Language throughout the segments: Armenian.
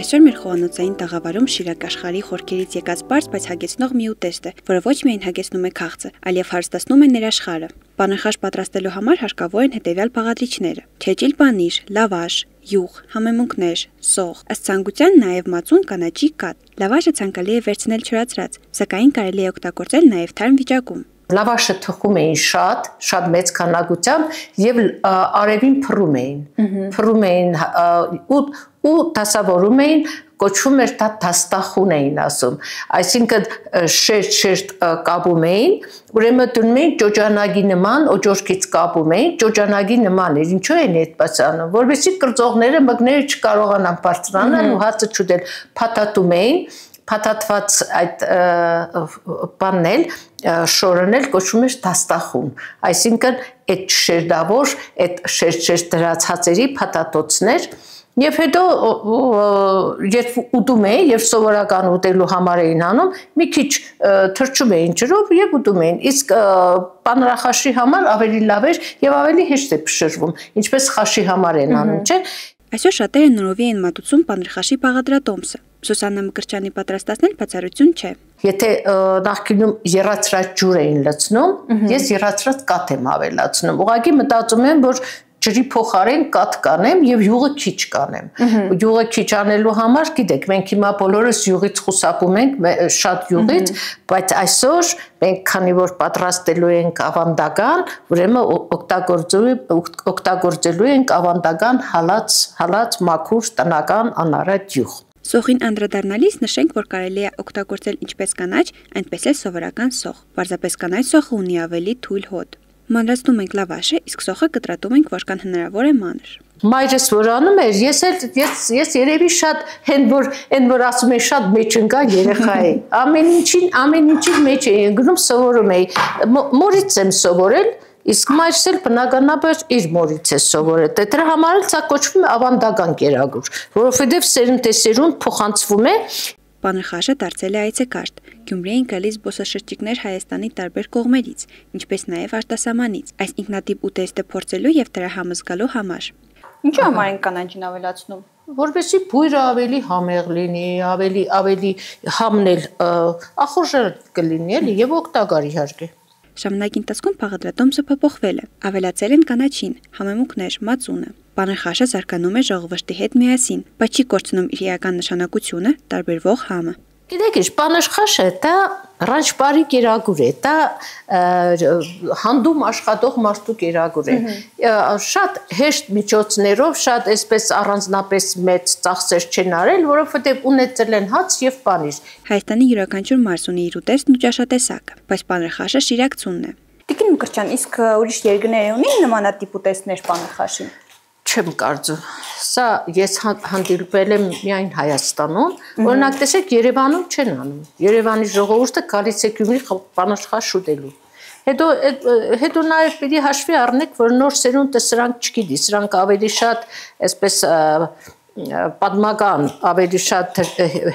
Այսօր մեր խոհանոցային տաղավարում Շիրակ աշխարհի խորքերից եկած պարզ, բայց հագեցնող մի ուտեստ է, որը ոչ միայն հագեցնում է քաղցը, այլև հարստացնում է ներաշխարհը։ Պանրխաշ պատրաստելու համար հարկավոր են հետևյալ բաղադրիչները՝ չեճիլ պանիր, լավաշ, յուղ, համեմունքներ, սող, ըստ ցանկության նաև մածուն կանաչի կաթ։ Լավաշը ցանկալի է վերցնել չորացրած, սակայն կարելի է օգտագործել նաև թարմ վիճակում։ Լավաշը թխում էին շատ մեծ քանակությամբ եւ արևին փռում էին ու դասավորում էին, կոչվում էր դա դաստախուն էին ասում, այսինքն շերտ կապում էին, ուրեմն դնում էին ճոճանագի նման, օջորքից կապում էին, ճոճանագի նման էր, ինչու են այդպես անում, որովհետեւ կրծողները մկները չկարողանան բարձրանալ ու հացը չուտել, փաթաթում էին, փաթաթված այդ բանն էլ շորն էլ կոչվում էր դաստախուն, այսինքն այդ շերտավոր, այդ շերտ դրած հացերի փաթաթոցներ Եվ հետո երբ ուտում էին, երբ սովորական ուտելու համար էին անում, մի քիչ թրջում էին ջրով եւ ուտում էին, իսկ պանրախաշի համար ավելի լավ էր եւ ավելի հեշտ է փշրվում, ինչպես խաշի համար են անում, չէ՞։ Այսօր շատերը նորովի են մատուցում պանրխաշի բաղադրատոմսը։ Սուսաննա Մկրտչյանի պատրաստածն բացառություն չէ։ Եթե նախկինում եռացրած ջուր էին լցնում, ես եռացրած կաթ եմ ավելացնում։ Ուղղակի մտածում եմ, որ ջրի փոխարեն կաթ կանեմ եւ յուղը քիչ կանեմ։ Յուղը քիչ անելու համար, գիտեք, մենք հիմա բոլորս յուղից խուսափում ենք, շատ յուղից, բայց այսօր մենք քանի որ պատրաստելու ենք ավանդական, ուրեմն օգտագործելու ենք ավանդական հալած մաքուր տնական անարատ յուղ։ Սոխին անդրադառնալիս նշենք, որ կարելի է օգտագործել ինչպես կանաչ, այնպես էլ սովորական սոխ։ Պարզապես կանաչ սոխը ունի ավելի թույլ հոտ։ Մանրացնում ենք լավաշը, իսկ սոխը կտրատում ենք որքան հնարավոր է մանր։ Մայրս որ անում էր, ես երևի շատ հեն որ ասում են շատ մեջ ընկա երեխա է։ Ամեն ինչին մեջ էի ընկնում, սովորում էի։ Մորից եմ սովորել, իսկ մայրս էլ բնականաբար իր մորից է սովորել։ Դրա համար էլ սա կոչվում է ավանդական կերակուր, որովհետև սերունդեսերունդ փոխանցվում է։ Պանրխաշը դարձել է այցեկարգ։ Գյումրի են գալիս զբոսաշրջիկներ Հայաստանի տարբեր կողմերից, ինչպես նաև արտասահմանից, այս ինքնատիպ ուտեստը փորձելու եւ դրա համոզգալու համար։ Ինչու համար են կանաչին ավելացնում։ Որովհետեւ բույրը ավելի համեղ լինի, ավելի համնել, ախորժել կլինի էլի եւ օգտակար իհարկե։ Ժամանակի ընթացքում բաղադրատոմսը փոփոխվել է, ավելացել են կանաչին, համեմունքներ, մածունը։ Պանրխաշը զարգանում է ժողովրդի հետ միասին, բայց չի կորցնում իր իրական նշանակությունը, տարբերվող համը։ Գիտեք ինչ, պանրխաշը դա ռանչպարի կերակուր է, դա հանդում աշխատող մարդու կերակուր է։ Շատ հեշտ միջոցներով, շատ այսպես առանձնապես մեծ ծախսեր չեն արել, որովհետև ունեցել են հաց եւ պանիր։ Հայաստանի յուրաքանչյուր մարզ ունի իր ուտեստն ու ճաշատեսակը, բայց պանրխաշը շիրակցունն է։ Տիկին Մկրտչյան, իսկ ուրիշ երկրներ ունի նմանատիպ ուտեստներ պանրխաշին։ Չեմ կարծում։ Սա ես հանդիպել եմ միայն Հայաստանում, օրինակ տեսեք Երևանում չեն անում։ Երևանի ժողովուրդը գալիս է Գյումրի պանրխաշ ուտելու։ Հետո նաև պիտի հաշվի առնեք, որ նոր սերունդը սրանք չգիտի, սրանք ավելի շատ այսպես պատմական, ավելի շատ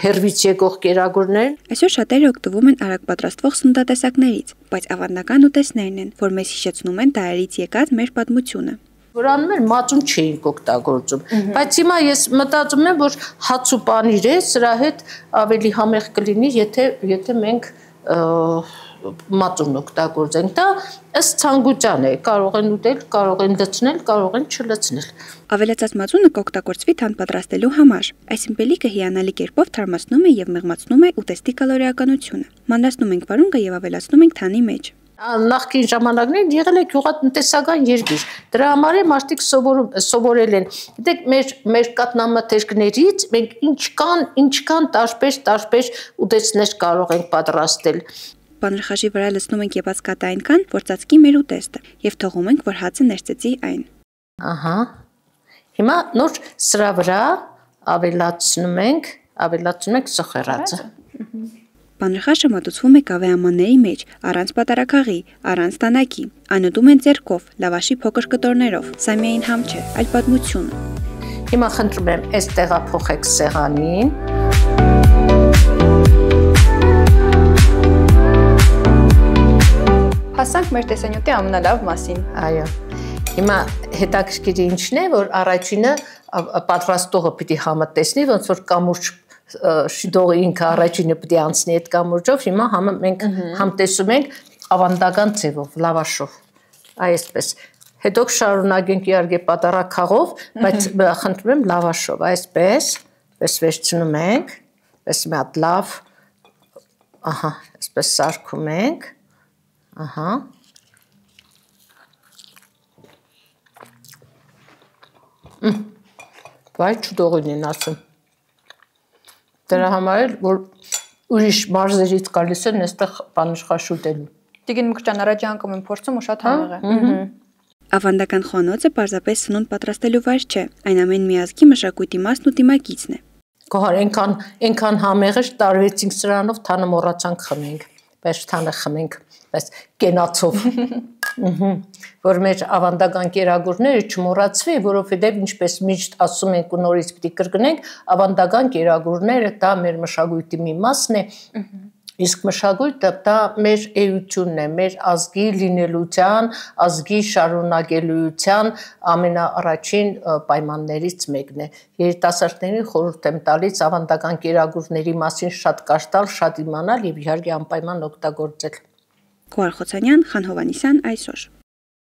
հերվից եկող կերակուրներ։ Այսօր շատերը օգտվում են արագ պատրաստվող սննդատեսակներից, բայց ավանդական ուտեստներն են, որ մեզ հիշեցնում են դարերից եկած մեր պատմությունը։ Որ անում են մածուն չէին օգտագործում, բայց հիմա ես մտածում եմ, որ հաց ու պանիր է, սրա հետ ավելի համեղ կլինի, եթե մենք մածուն օգտագործենք, դա ըստ ցանկության է, կարող են ուտել, կարող են լցնել, կարող են չլցնել։ Ավելացած մածունը կօգտագործվի թանկ պատրաստելու համար, այս իմպելիքը հիանալի կերպով թարմացնում է եւ մեղմացնում է ուտեստի կալորիականությունը։ Մանրացնում ենք վարունգը եւ ավելացնում ենք թանի մեջ։ Նախկին ժամանակներին եղել է գյուղատնտեսական երկիր։ Դրա համար է մարդիկ սովորել են։ Գիտեք, մեր կաթնամթերքներից մենք ինչքան տարբեր ուտեստներ կարող ենք պատրաստել։ Պանրխաշի վրա լցնում ենք եպած կաթը այնքան, որ ծածկի մեր ուտեստը, եւ թողում ենք, որ հացը ներծծի այն։ Ահա։ Հիմա նոր սրա վրա ավելացնում ենք սոխերածը։ Պանրխաշը մատուցվում է կավեամանների մեջ, առանց պատարագաղի, առանց տանակի, այն ուտում են ձեռքով, լավաշի փոքր կտորներով, սա միայն համ չէ, այլ պատմություն։ Հիմա խնդրում եմ, այս տեղափոխեք սեղանին։ Հասանք մեր տեսանյութի ամենալավ մասին։ Այո։ Հիմա հետաքրքիր ինչն է, որ առաջինը պատրաստողը պիտի համը տեսնի, ոնց որ կամուրջ շիդողը ինքը առաջինը պիտի անցնի այդ կամուրջով, հիմա մենք համ տեսում ենք ավանդական ձևով, լավաշով, այսպես։ Հետո շարունակենք իհարկե պատարակ խաղով, բայց խնդրում եմ լավաշով, այսպես, պես վերցնում ենք, պես մի հատ լավ, ահա, այսպես սարքում ենք, ահա։ Վայ չուդողին են ասում։ Դրա համար էլ, որ ուրիշ մարզերից գալիս են այստեղ պանրխաշ ուտելու։ Տիկին մի քիչ առաջ անգամ եմ փորձում ու շատ համեղ է։ Ավանդական խոհանոցը պարզապես սնունդ պատրաստելու վայր չէ, այն ամեն մի ազգի մշակույթի մասն ու դիմակիցն է։ Կողար այնքան համեղ է, տարվեցինք սրանով, թանը մոռացանք խմենք, բայց թանը խմենք, բայց կենացով։ Որ մեր ավանդական կերակուրները չմոռացվի, որովհետև ինչպես միշտ ասում ենք ու նորից պիտի կրկնենք, ավանդական կերակուրները դա մեր մշակույթի մի մասն է, իսկ մշակույթը դա մեր էությունն է, մեր ազգի լինելության, ազգի շարունակելիության ամենաառաջին պայմաններից մեկն է։ Երիտասարդներին խորհուրդ եմ տալիս ավանդական կերակուրների մասին շատ կարճ տալ, շատ իմանալ եւ իհարկե անպայման օգտագործել։ Գոհար Խոցանյան, Խան Հովհաննիսյան, այսօր։